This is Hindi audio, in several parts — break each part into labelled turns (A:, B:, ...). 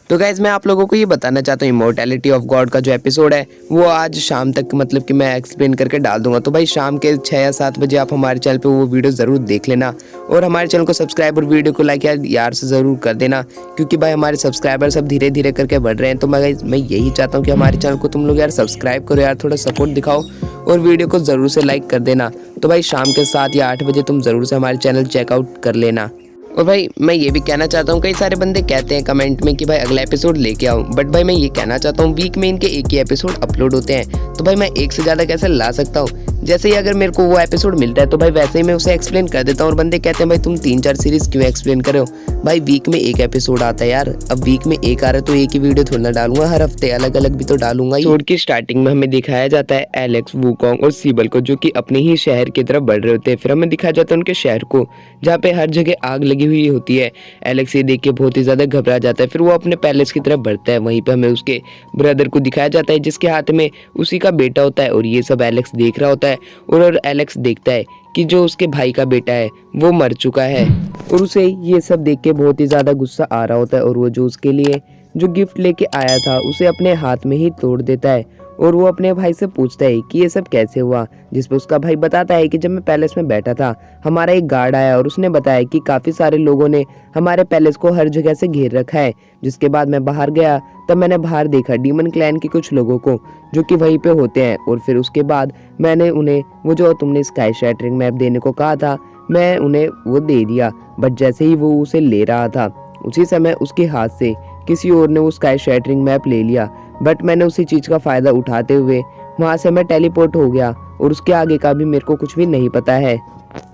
A: तो गाइज मैं आप लोगों को ये बताना चाहता हूँ इमोर्टैलिटी ऑफ गॉड का जो एपिसोड है वो आज शाम तक मतलब कि मैं एक्सप्लेन करके डाल दूंगा। तो भाई शाम के 6 या 7 बजे आप हमारे चैनल पे वो वीडियो ज़रूर देख लेना और हमारे चैनल को सब्सक्राइब और वीडियो को लाइक यार से ज़रूर कर देना, क्योंकि भाई हमारे सब्सक्राइबर सब धीरे धीरे करके बढ़ रहे हैं। तो मैं यही चाहता हूँ कि हमारे चैनल को तुम लोग यार सब्सक्राइब करो यार, थोड़ा सपोर्ट दिखाओ और वीडियो को ज़रूर से लाइक कर देना। तो भाई शाम के 7 या 8 बजे तुम ज़रूर से हमारे चैनल चेकआउट कर लेना। और भाई मैं ये भी कहना चाहता हूँ, कई सारे बंदे कहते हैं कमेंट में कि भाई अगला एपिसोड लेके आओ, बट भाई मैं ये कहना चाहता हूँ वीक में इनके एक ही एपिसोड अपलोड होते हैं, तो भाई मैं एक से ज़्यादा कैसे ला सकता हूँ। जैसे ही अगर मेरे को वो एपिसोड मिलता है तो भाई वैसे ही मैं उसे एक्सप्लेन कर देता हूँ और बंदे कहते हैं भाई तुम 3-4 सीरीज क्यों एक्सप्लेन कर रहे हो। भाई वीक में एक एपिसोड आता है यार, अब वीक में एक आ रहा है तो एक ही वीडियो थोड़ा ना डालूंगा, हर हफ्ते अलग अलग भी तो डालूंगा। एपिसोड की स्टार्टिंग में हमें दिखाया जाता है एलेक्स, वुकोंग और सीबल को जो कि अपने ही शहर की तरफ बढ़ रहे होते हैं। फिर हमें दिखाया जाता है उनके शहर को जहाँ पे हर जगह आग लगी हुई होती है। एलेक्स ये देख के बहुत ही ज्यादा घबरा जाता है, फिर वो अपने पैलेस की तरफ बढ़ता है। वहीं पे हमें उसके ब्रदर को दिखाया जाता है जिसके हाथ में उसी का बेटा होता है और ये सब एलेक्स देख रहा होता है और एलेक्स देखता है कि जो उसके भाई का बेटा है वो मर चुका है और उसे ये सब देख के बहुत ही ज्यादा गुस्सा आ रहा होता है और वो जो उसके लिए जो गिफ्ट लेके आया था उसे अपने हाथ में ही तोड़ देता है और वो अपने भाई से पूछता है कि ये सब कैसे हुआ, जिसपे उसका भाई बताता है कि जब मैं पैलेस में बैठा था हमारा एक गार्ड आया और उसने बताया कि काफ़ी सारे लोगों ने हमारे पैलेस को हर जगह से घेर रखा है। जिसके बाद मैं बाहर गया तब मैंने बाहर देखा डीमन क्लैन के कुछ लोगों को जो कि वहीं पे होते हैं और फिर उसके बाद मैंने उन्हें वो जो तुमने स्काई शैटरिंग मैप देने को कहा था मैं उन्हें वो दे दिया। बट जैसे ही वो उसे ले रहा था उसी समय उसके हाथ से किसी और ने वो स्काई शैटरिंग मैप ले लिया, बट मैंने उसी चीज़ का फ़ायदा उठाते हुए वहाँ से मैं टेलीपोर्ट हो गया और उसके आगे का भी मेरे को कुछ भी नहीं पता है।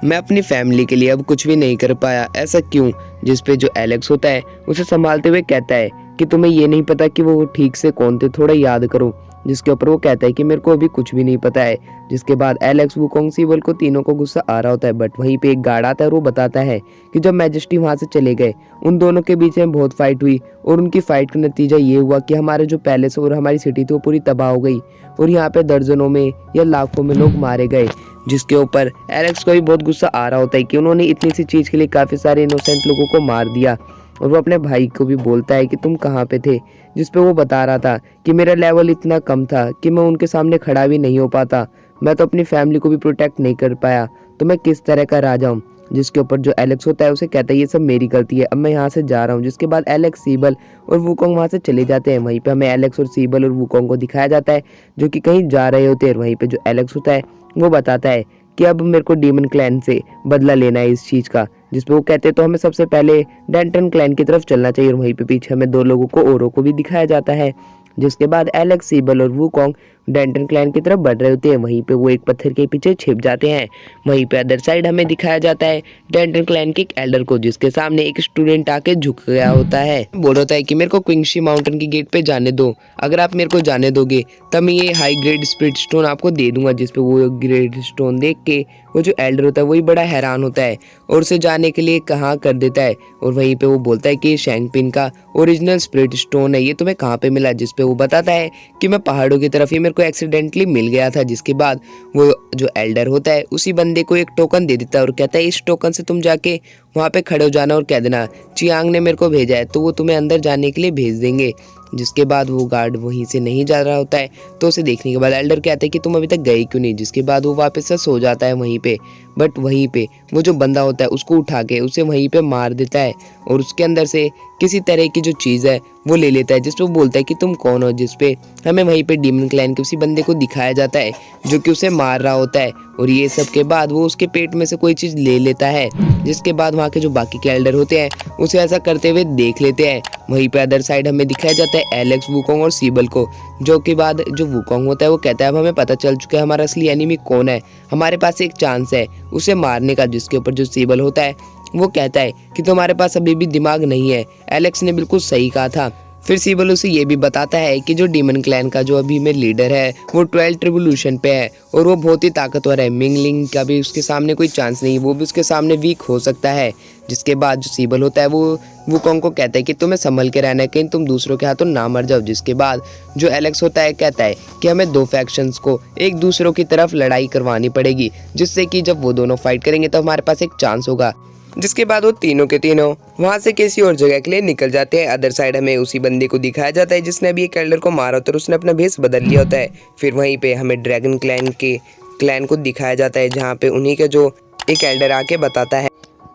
A: मैं अपनी फैमिली के लिए अब कुछ भी नहीं कर पाया, ऐसा क्यों? जिस पे जो एलेक्स होता है उसे संभालते हुए कहता है कि तुम्हें ये नहीं पता कि वो ठीक से कौन थे, थोड़ा याद करो। जिसके ऊपर वो कहता है कि मेरे को अभी कुछ भी नहीं पता है। जिसके बाद एलेक्स, वुकोंग, सीबल को तीनों को गुस्सा आ रहा होता है, बट वहीं पे एक गार्ड आता है और वो बताता है कि जब मैजेस्टी वहां से चले गए उन दोनों के बीच में बहुत फाइट हुई और उनकी फाइट का नतीजा ये हुआ कि हमारे जो पैलेस और हमारी सिटी थी वो पूरी तबाह हो गई और यहाँ पे दर्जनों में या लाखों में लोग मारे गए। जिसके ऊपर एलेक्स को भी बहुत गुस्सा आ रहा होता है कि उन्होंने इतनी सी चीज़ के लिए काफ़ी सारे इनोसेंट लोगों को मार दिया और वो अपने भाई को भी बोलता है कि तुम कहाँ पे थे, जिस पे वो बता रहा था कि मेरा लेवल इतना कम था कि मैं उनके सामने खड़ा भी नहीं हो पाता, मैं तो अपनी फैमिली को भी प्रोटेक्ट नहीं कर पाया, तो मैं किस तरह का राजा हूँ। जिसके ऊपर जो एलेक्स होता है उसे कहता है ये सब मेरी गलती है, अब मैं यहाँ से जा रहा हूँ। जिसके बाद एलेक्स, सीबल और वुकोंग वहाँ से चले जाते हैं। वहीं पे हमें एलेक्स और सीबल और वुकोंग को दिखाया जाता है जो कि कहीं जा रहे होते हैं। वहीं पे जो एलेक्स होता है वो बताता है कि अब मेरे को डीमन क्लैन से बदला लेना है इस चीज़ का, जिसपे वो कहते हैं तो हमें सबसे पहले डेंटन क्लैन की तरफ चलना चाहिए। और वहीं पे पीछे हमें 2 लोगों को औरों को भी दिखाया जाता है। जिसके बाद एलेक्स, सीबल और वुकोंग डेंटन क्लैन की तरफ बढ़ रहे होते हैं। वहीं पे वो एक पत्थर के पीछे छिप जाते हैं। वहीं पे अदर साइड हमें दिखाया जाता है डेंटन क्लैन के एक एल्डर को, जिसके सामने एक स्टूडेंट आके झुक गया होता है, बोल रहा है कि मेरे को क्विंगशी माउंटेन की गेट पे जाने दो, अगर आप मेरे को जाने दोगे तब मैं ये हाई ग्रेड स्पिरिट स्टोन आपको दे दूंगा। जिसपे वो ग्रेड स्टोन देख के वो जो एल्डर होता है वही बड़ा हैरान होता है और उसे जाने के लिए कहाँ कर देता है। और वहीं पे वो बोलता है कि ये शैंगपिन का ओरिजिनल स्पिरिट स्टोन है, ये तुम्हें कहाँ पे मिला? जिसपे वो बताता है कि मैं पहाड़ों की तरफ ही मेरे को एक्सीडेंटली मिल गया था। जिसके बाद वो जो एल्डर होता है उसी बंदे को एक टोकन दे देता है और कहता है इस टोकन से तुम जाके वहाँ पे खड़े हो जाना और कह देना चियांग ने मेरे को भेजा है, तो वो तुम्हें अंदर जाने के लिए भेज देंगे। जिसके बाद वो गार्ड वहीं से नहीं जा रहा होता है, तो उसे देखने के बाद एल्डर कहते हैं कि तुम अभी तक गए क्यों नहीं। जिसके बाद वो वापस से सो जाता है वहीं पे, बट वहीं पे वो जो बंदा होता है उसको उठा के उसे वहीं पे मार देता है और उसके अंदर से किसी तरह की जो चीज़ है वो ले लेता है। जिसपे वो बोलता है कि तुम कौन हो। जिसपे हमें वहीं पे डीमन क्लैन के उसी बंदे को दिखाया जाता है जो कि उसे मार रहा होता है और ये सब के बाद वो उसके पेट में से कोई चीज़ ले लेता है। जिसके बाद वहाँ के जो बाकी के एल्डर होते हैं उसे ऐसा करते हुए देख लेते हैं। वहीं पे अदर साइड हमें दिखाया जाता है एलेक्स, वुकोंग और सीबल को, जो के बाद जो वुकोंग होता है वो कहता है अब हमें पता चल चुका है हमारा असली एनिमी कौन है, हमारे पास एक चांस है उसे मारने का। जिसके ऊपर जो सीबल होता है वो कहता है कि तुम्हारे पास अभी भी दिमाग नहीं है, एलेक्स ने बिल्कुल सही कहा था। फिर सीबल उसे ये भी बताता है कि जो डीमन क्लैन का जो अभी में लीडर है वो 12th रिवोल्यूशन पे है और वो बहुत ही ताकतवर है, मिंगलिंग का भी उसके सामने कोई चांस नहीं, वो भी उसके सामने वीक हो सकता है। जिसके बाद जो सीबल होता है वो वुकोंग को कहता है कि तुम्हें संभल के रहना है, कहीं तुम दूसरों के हाथों ना मर जाओ। जिसके बाद जो एलेक्स होता है कहता है कि हमें 2 फैक्शंस को एक दूसरों की तरफ लड़ाई करवानी पड़ेगी, जिससे कि जब वो दोनों फाइट करेंगे तो हमारे पास एक चांस होगा। जिसके बाद वो तीनों के तीनों वहां से किसी और जगह के लिए निकल जाते हैं। अदर साइड हमें उसी बंदे को दिखाया जाता है जिसने अभी एक एल्डर को मारा होता है और उसने अपना भेष बदल लिया होता है। फिर वहीं पे हमें ड्रैगन क्लैन को दिखाया जाता है जहाँ पे उन्हीं का जो एक एल्डर आके बताता है।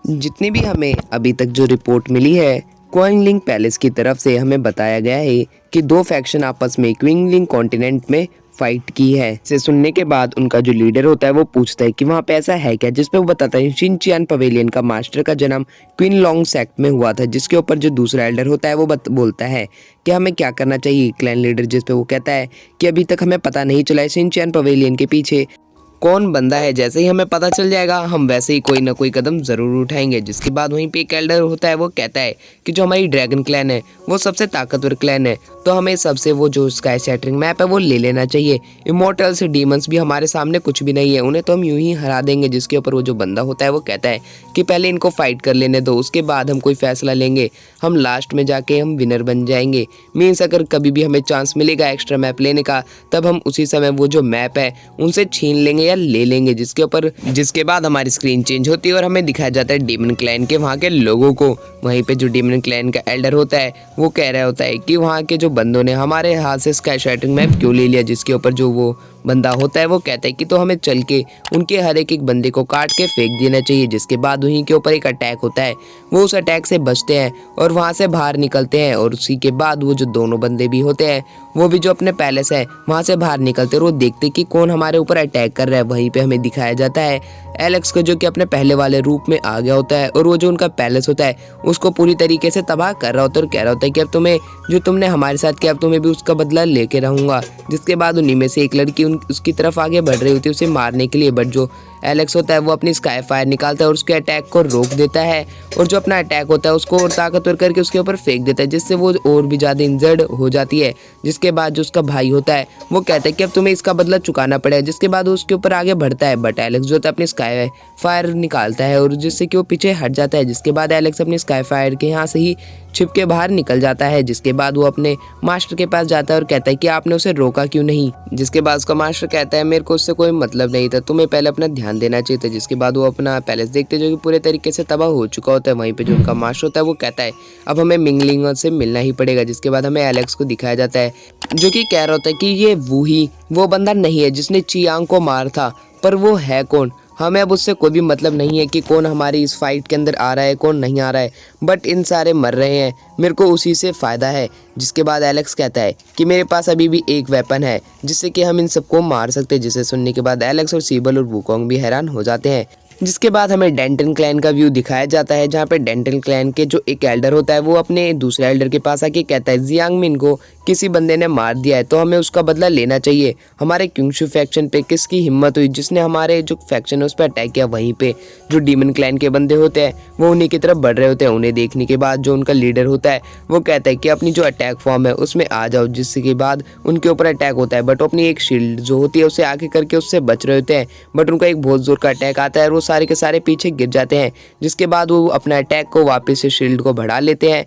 A: जितनी भी हमें अभी तक जो रिपोर्ट मिली है क्विंगलिंग पैलेस की तरफ से हमें बताया गया है कि दो फैक्शन आपस में क्विंगलिंग कॉन्टिनेंट में फाइट की है। इसे सुनने के बाद उनका जो लीडर होता है वो पूछता है कि वहाँ पे ऐसा है क्या, जिसपे वो बताता है शिनचियान पवेलियन का मास्टर का जन्म क्वीन लॉन्ग सेक्ट में हुआ था। जिसके ऊपर जो दूसरा एल्डर होता है वो बोलता है कि हमें क्या करना चाहिए। क्लैन लीडर जिसपे वो कहता है कि अभी तक हमें पता नहीं चला है शिनचियान पवेलियन के पीछे कौन बंदा है, जैसे ही हमें पता चल जाएगा हम वैसे ही कोई ना कोई कदम ज़रूर उठाएंगे। जिसके बाद वहीं पे एक एल्डर होता है वो कहता है कि जो हमारी ड्रैगन क्लैन है वो सबसे ताकतवर क्लैन है, तो हमें सबसे वो जो स्काई शैटरिंग मैप है वो ले लेना चाहिए। इमोर्टल्स डीमंस भी हमारे सामने कुछ भी नहीं है, उन्हें तो हम यूं ही हरा देंगे। जिसके ऊपर वो जो बंदा होता है वो कहता है कि पहले इनको फाइट कर लेने दो, उसके बाद हम कोई फैसला लेंगे, हम लास्ट में जाके हम विनर बन जाएंगे। मीन्स अगर कभी भी हमें चांस मिलेगा एक्स्ट्रा मैप लेने का तब हम उसी समय वो जो मैप है उनसे छीन लेंगे या ले लेंगे। जिसके बाद हमारी स्क्रीन चेंज होती है और हमें दिखाया जाता है डीमन क्लैन के वहाँ के लोगों को। वहीं पे जो डीमन क्लैन का एल्डर होता है वो कह रहा होता है कि वहाँ के जो बंदों ने हमारे हाथ से स्काई शैटरिंग मैप क्यों ले लिया। जिसके ऊपर जो वो बंदा होता है वो कहता है कि तो हमें चल के उनके हर एक बंदे को काट के फेंक देना चाहिए। जिसके बाद उन्हीं के ऊपर एक अटैक होता है, वो उस अटैक से बचते हैं और वहाँ से बाहर निकलते हैं। और उसी के बाद वो जो दोनों बंदे भी होते हैं वो भी जो अपने पैलेस है वहाँ से बाहर निकलते हैं और वो देखते कि कौन हमारे ऊपर अटैक कर रहा है। वहीं पे हमें दिखाया जाता है एलेक्स को जो कि अपने पहले वाले रूप में आ गया होता है और वो जो उनका पैलेस होता है उसको पूरी तरीके से तबाह कर रहा होता है और कह रहा होता है कि अब तुम्हें जो तुमने हमारे साथ किया अब तुम्हें भी उसका बदला लेके रहूंगा। जिसके बाद उन्हीं में से एक लड़की उसकी तरफ आगे बढ़ रही होती है उसे मारने के लिए, बट जो एलेक्स होता है वो अपनी स्काई फायर निकालता है और उसके अटैक को रोक देता है और जो अपना अटैक होता है उसको और ताकतवर करके उसके ऊपर फेंक देता है, जिससे वो और भी ज़्यादा इंजर्ड हो जाती है। जिसके बाद जो उसका भाई होता है वो कहता है कि अब तुम्हें इसका बदला चुकाना पड़ेगा। जिसके बाद वो उसके ऊपर आगे बढ़ता है, बट एलेक्स जो होता है अपनी स्काई फायर निकालता है और जिससे कि वो पीछे हट जाता है। जिसके बाद एलेक्स अपनी स्काई फायर के यहाँ से ही छिप के बाहर निकल जाता है। जिसके बाद वो अपने मास्टर के पास जाता है और कहता है कि आपने उसे रोका क्यों नहीं। जिसके बाद उसका मास्टर कहता है मेरे को उससे कोई मतलब नहीं था, तुम्हें पहले अपना ध्यान देना चाहिए था। जिसके बाद वो अपना पैलेस देखते जो कि पूरे तरीके से तबाह हो चुका होता है। वहीं पे जो उनका मास्टर होता है वो कहता है अब हमें मिंगलिंग से मिलना ही पड़ेगा। जिसके बाद हमें एलेक्स को दिखाया जाता है जो कि कह रहा होता है कि ये वो बंदा नहीं है जिसने चियांग को मार था, पर वो है कौन, हमें अब उससे कोई भी मतलब नहीं है कि कौन हमारी इस फाइट के अंदर आ रहा है कौन नहीं आ रहा है, बट इन सारे मर रहे हैं, मेरे को उसी से फ़ायदा है। जिसके बाद एलेक्स कहता है कि मेरे पास अभी भी एक वेपन है जिससे कि हम इन सबको मार सकते हैं। जिसे सुनने के बाद एलेक्स और सीबल और वुकोंग भी हैरान हो जाते हैं। जिसके बाद हमें डेंटन क्लैन का व्यू दिखाया जाता है जहाँ पे डेंटन क्लैन के जो एक एल्डर होता है वो अपने दूसरे एल्डर के पास आके कहता है जियांग मिन को किसी बंदे ने मार दिया है तो हमें उसका बदला लेना चाहिए। हमारे क्युंगशु फैक्शन पे किसकी हिम्मत हुई जिसने हमारे जो फैक्शन है उस पर अटैक किया। वहीं पे जो डीमन क्लैन के बंदे होते हैं वो उन्हीं की तरफ बढ़ रहे होते हैं। उन्हें देखने के बाद जो उनका लीडर होता है वो कहता है कि अपनी जो अटैक फॉर्म है उसमें आ जाओ। जिसके बाद उनके ऊपर अटैक होता है, बट अपनी एक शील्ड जो होती है उसे आगे करके उससे बच रहे होते हैं, बट उनका एक बहुत जोर का अटैक आता है और वो सारे के सारे पीछे गिर जाते हैं। जिसके बाद वो अपना अटैक को वापस से शील्ड को बढ़ा लेते हैं।